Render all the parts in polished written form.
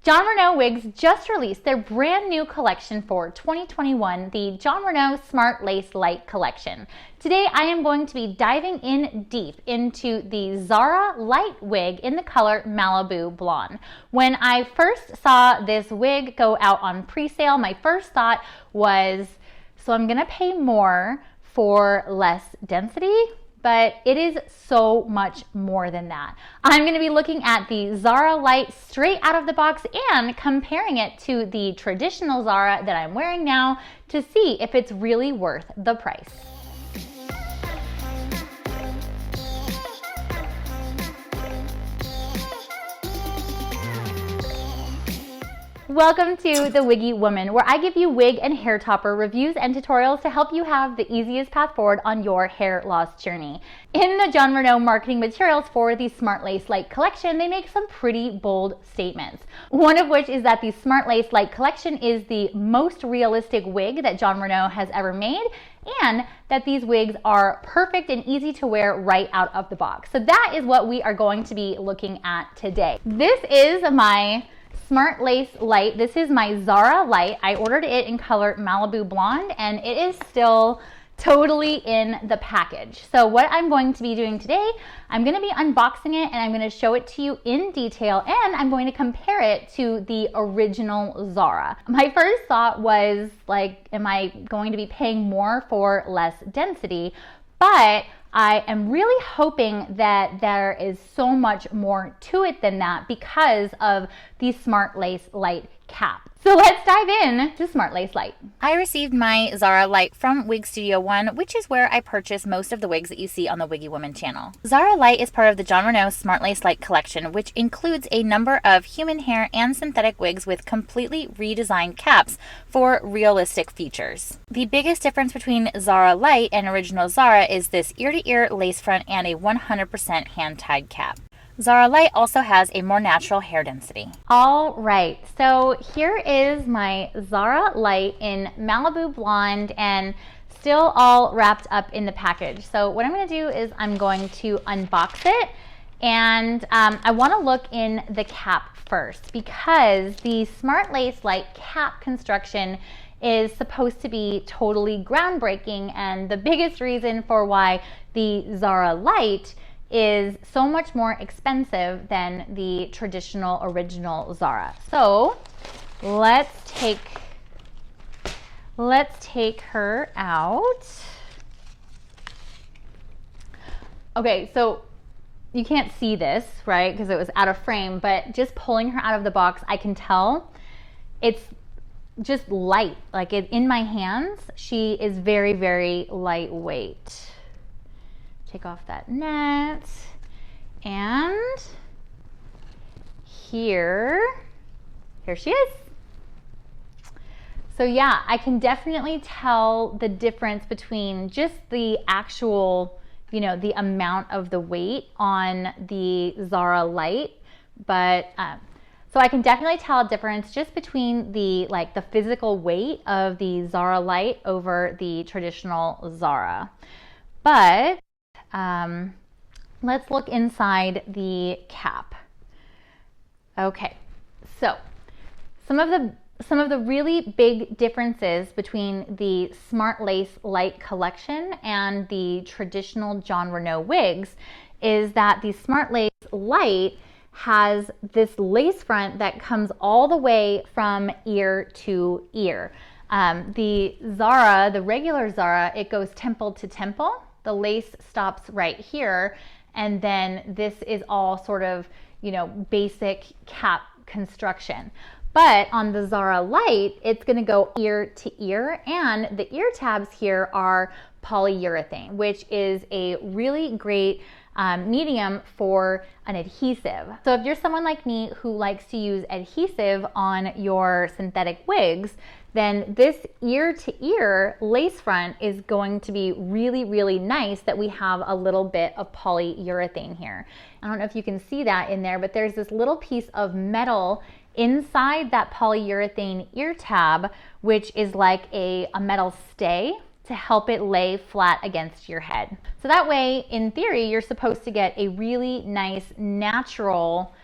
Jon Renau Wigs just released their brand new collection for 2021, the Jon Renau SmartLace Lite collection. Today I am going to be diving in deep into the Zara Lite wig in the color Malibu Blonde. When I first saw this wig go out on pre-sale, my first thought was, so I'm gonna pay more for less density? But it is so much more than that. I'm going to be looking at the Zara Lite straight out of the box and comparing it to the traditional Zara that I'm wearing now to see if it's really worth the price. Welcome to The Wiggy Woman, where I give you wig and hair topper reviews and tutorials to help you have the easiest path forward on your hair loss journey. In the Jon Renau marketing materials for the SmartLace Lite collection, they make some pretty bold statements. One of which is that the SmartLace Lite collection is the most realistic wig that Jon Renau has ever made, and that these wigs are perfect and easy to wear right out of the box. So that is what we are going to be looking at today. This is my SmartLace Lite. This is my Zara Lite. I ordered it in color Malibu Blonde and it is still totally in the package. So what I'm going to be doing today, I'm going to be unboxing it and I'm going to show it to you in detail, and I'm going to compare it to the original Zara. My first thought was like, am I going to be paying more for less density? But I am really hoping that there is so much more to it than that because of the SmartLace Lite cap. So let's dive in to SmartLace Lite. I received my Zara Lite from Wig Studio One, which is where I purchase most of the wigs that you see on the Wiggy Woman channel. Zara Lite is part of the Jon Renau SmartLace Lite collection, which includes a number of human hair and synthetic wigs with completely redesigned caps for realistic features. The biggest difference between Zara Lite and original Zara is this ear-to-ear lace front and a 100% hand-tied cap. Zara Lite also has a more natural hair density. All right, so here is my Zara Lite in Malibu Blonde and still all wrapped up in the package. So what I'm going to do is I'm going to unbox it, and I want to look in the cap first because the SmartLace Lite cap construction is supposed to be totally groundbreaking, and the biggest reason for why the Zara Lite is so much more expensive than the traditional original Zara. So let's take her out. Okay, so you can't see this, right? Because it was out of frame, but just pulling her out of the box, I can tell it's just light. Like in my hands, she is very, very lightweight. Take off that net, and here she is. So yeah, I can definitely tell the difference between just the actual, the amount of the weight on the Zara Lite, but so I can definitely tell a difference just between the physical weight of the Zara Lite over the traditional Zara. But let's look inside the cap. Okay, so some of the really big differences between the SmartLace Lite collection and the traditional Jon Renau wigs is that the SmartLace Lite has this lace front that comes all the way from ear to ear. The Zara, the regular Zara, it goes temple to temple. The lace stops right here, and then this is all sort of, basic cap construction. But on the Zara Lite, it's going to go ear to ear, and the ear tabs here are polyurethane, which is a really great medium for an adhesive. So if you're someone like me who likes to use adhesive on your synthetic wigs, then this ear-to-ear lace front is going to be really, really nice that we have a little bit of polyurethane here. I don't know if you can see that in there, but there's this little piece of metal inside that polyurethane ear tab, which is like a metal stay to help it lay flat against your head. So that way, in theory, you're supposed to get a really nice, natural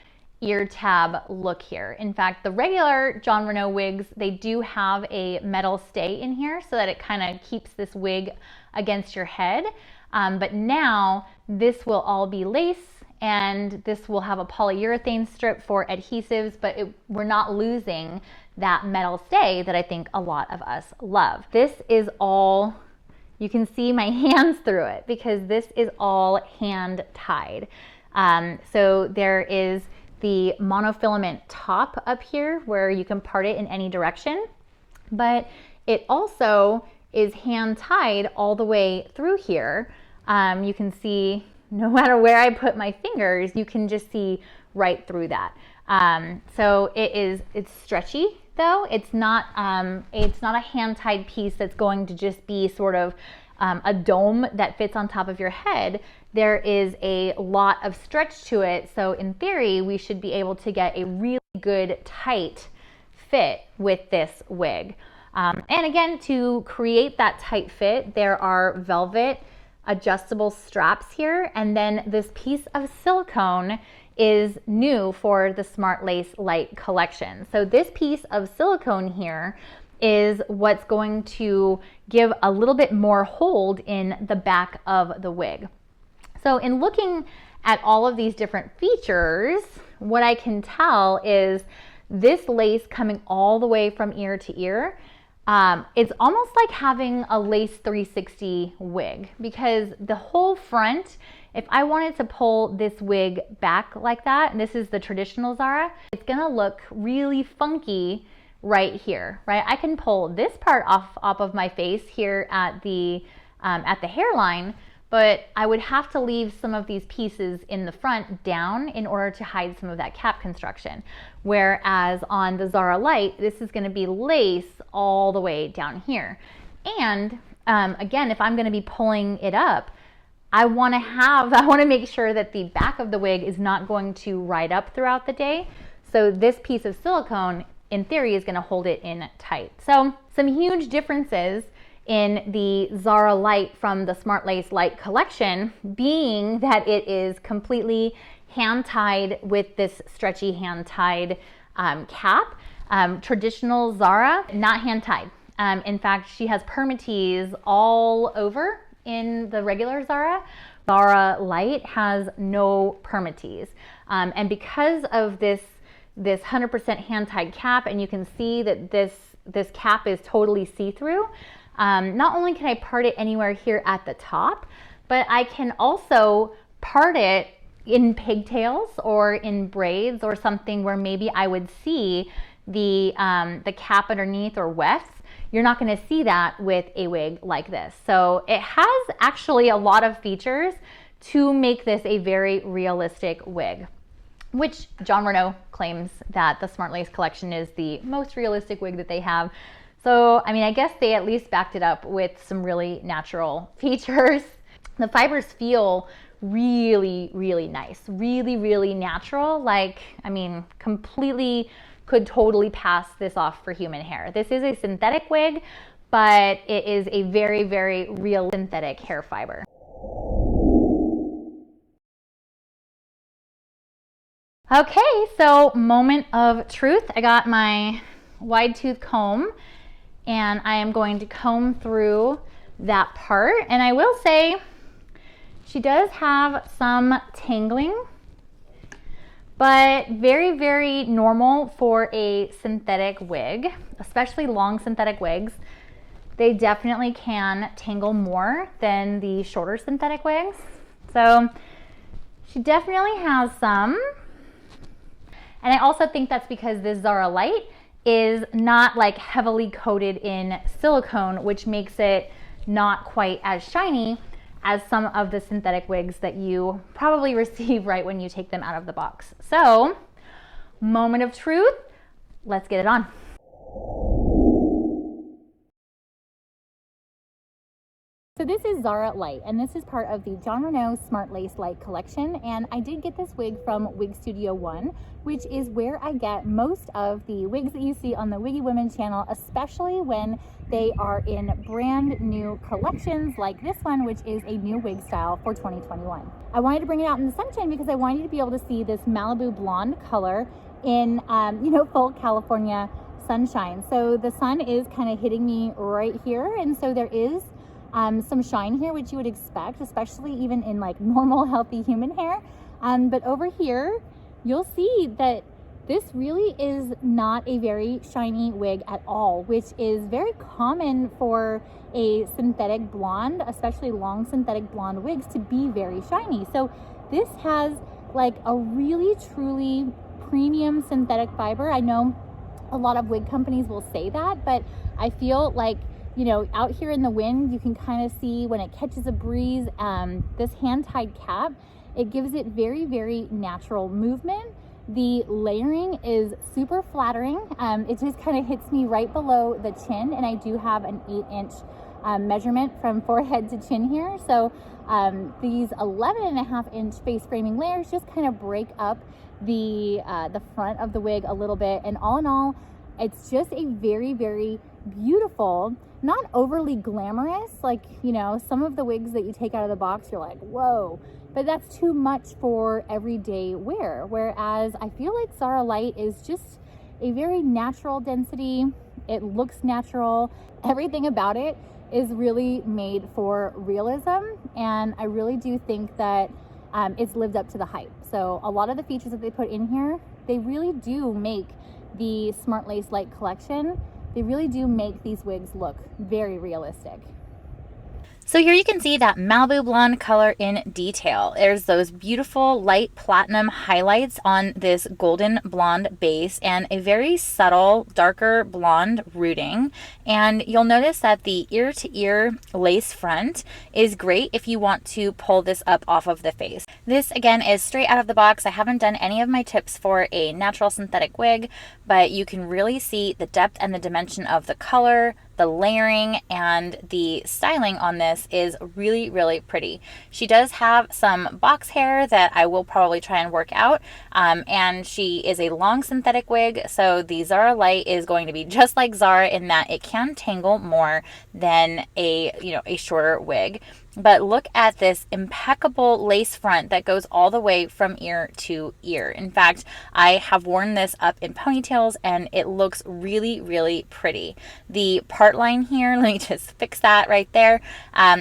ear tab look here. In fact, the regular Jon Renau wigs, they do have a metal stay in here so that it kind of keeps this wig against your head. But now this will all be lace, and this will have a polyurethane strip for adhesives, but we're not losing that metal stay that I think a lot of us love. This is all, you can see my hands through it because this is all hand tied. So there is the monofilament top up here where you can part it in any direction, but it also is hand tied all the way through here. You can see no matter where I put my fingers, you can just see right through that. So it's stretchy though. It's not a hand tied piece that's going to just be sort of a dome that fits on top of your head. There is a lot of stretch to it. So in theory, we should be able to get a really good tight fit with this wig. And again, to create that tight fit, there are velvet adjustable straps here. And then this piece of silicone is new for the SmartLace Lite collection. So this piece of silicone here is what's going to give a little bit more hold in the back of the wig. So in looking at all of these different features, what I can tell is this lace coming all the way from ear to ear, it's almost like having a lace 360 wig, because the whole front, if I wanted to pull this wig back like that, and this is the traditional Zara, it's gonna look really funky right here, right? I can pull this part off of my face here at the hairline, but I would have to leave some of these pieces in the front down in order to hide some of that cap construction. Whereas on the Zara Lite, this is gonna be lace all the way down here. And again, if I'm gonna be pulling it up, I wanna make sure that the back of the wig is not going to ride up throughout the day. So this piece of silicone, in theory, is gonna hold it in tight. So some huge differences in the Zara Lite from the SmartLace Lite collection being that it is completely hand-tied with this stretchy hand-tied cap. Traditional Zara, not hand-tied. In fact, she has permatease all over in the regular Zara. Zara Lite has no permatease. And because of this 100% hand-tied cap, and you can see that this cap is totally see-through, not only can I part it anywhere here at the top, but I can also part it in pigtails or in braids or something where maybe I would see the cap underneath or wefts. You're not going to see that with a wig like this. So it has actually a lot of features to make this a very realistic wig, which Jon Renau claims that the SmartLace collection is the most realistic wig that they have. So, I mean, I guess they at least backed it up with some really natural features. The fibers feel really, really nice, really, really natural. Like, I mean, completely could totally pass this off for human hair. This is a synthetic wig, but it is a very, very real synthetic hair fiber. Okay, so moment of truth. I got my wide tooth comb and I am going to comb through that part. And I will say she does have some tangling, but very, very normal for a synthetic wig, especially long synthetic wigs. They definitely can tangle more than the shorter synthetic wigs. So she definitely has some. And I also think that's because this Zara Lite is not like heavily coated in silicone, which makes it not quite as shiny as some of the synthetic wigs that you probably receive right when you take them out of the box. So, moment of truth, let's get it on. 'Cause So this is Zara Lite, and this is part of the Jon Renau SmartLace Lite collection, and I did get this wig from Wig Studio One, which is where I get most of the wigs that you see on the Wiggy Women channel, especially when they are in brand new collections like this one, which is a new wig style for 2021. I wanted to bring it out in the sunshine because I wanted you to be able to see this Malibu blonde color in, full California sunshine. So the sun is kind of hitting me right here, and so there is some shine here, which you would expect, especially even in like normal healthy human hair. But over here, you'll see that this really is not a very shiny wig at all, which is very common for a synthetic blonde, especially long synthetic blonde wigs, to be very shiny. So this has like a really truly premium synthetic fiber. I know a lot of wig companies will say that, but I feel like, out here in the wind, you can kind of see when it catches a breeze, this hand-tied cap, it gives it very, very natural movement. The layering is super flattering. It just kind of hits me right below the chin, and I do have an 8-inch measurement from forehead to chin here. So these 11.5-inch face framing layers just kind of break up the front of the wig a little bit. And all in all, it's just a very, very beautiful, not overly glamorous, like, some of the wigs that you take out of the box, you're like, whoa, but that's too much for everyday wear. Whereas I feel like Zara Lite is just a very natural density. It looks natural. Everything about it is really made for realism. And I really do think that it's lived up to the hype. So a lot of the features that they put in here, they really do make the SmartLace Lite collection, they really do make these wigs look very realistic. So here you can see that Malibu blonde color in detail. There's those beautiful light platinum highlights on this golden blonde base and a very subtle darker blonde rooting. And you'll notice that the ear-to-ear lace front is great if you want to pull this up off of the face. This again is straight out of the box. I haven't done any of my tips for a natural synthetic wig, but you can really see the depth and the dimension of the color, the layering, and the styling on this is really, really pretty. She does have some box hair that I will probably try and work out, and she is a long synthetic wig, so the Zara Lite is going to be just like Zara in that it can tangle more than a shorter wig. But look at this impeccable lace front that goes all the way from ear to ear. In fact, I have worn this up in ponytails and it looks really, really pretty. The part line here, let me just fix that right there,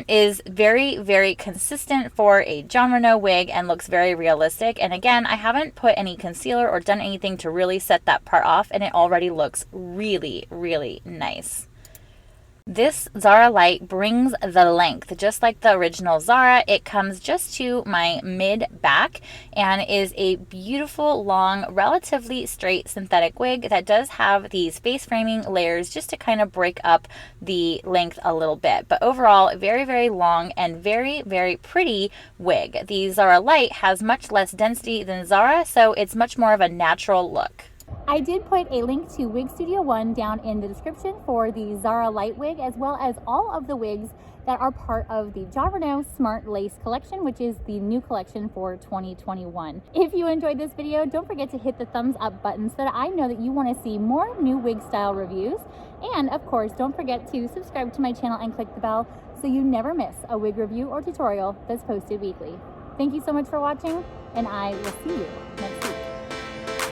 is very, very consistent for a Jon Renau wig and looks very realistic. And again, I haven't put any concealer or done anything to really set that part off, and it already looks really, really nice. This Zara Lite brings the length, just like the original Zara. It comes just to my mid back and is a beautiful, long, relatively straight synthetic wig that does have these face framing layers just to kind of break up the length a little bit. But overall, very, very long and very, very pretty wig. The Zara Lite has much less density than Zara, so it's much more of a natural look. I did put a link to Wig Studio One down in the description for the Zara Lite wig, as well as all of the wigs that are part of the Jon Renau SmartLace collection, which is the new collection for 2021. If you enjoyed this video, don't forget to hit the thumbs up button so that I know that you want to see more new wig style reviews. And of course, don't forget to subscribe to my channel and click the bell so you never miss a wig review or tutorial that's posted weekly. Thank you so much for watching, and I will see you next time.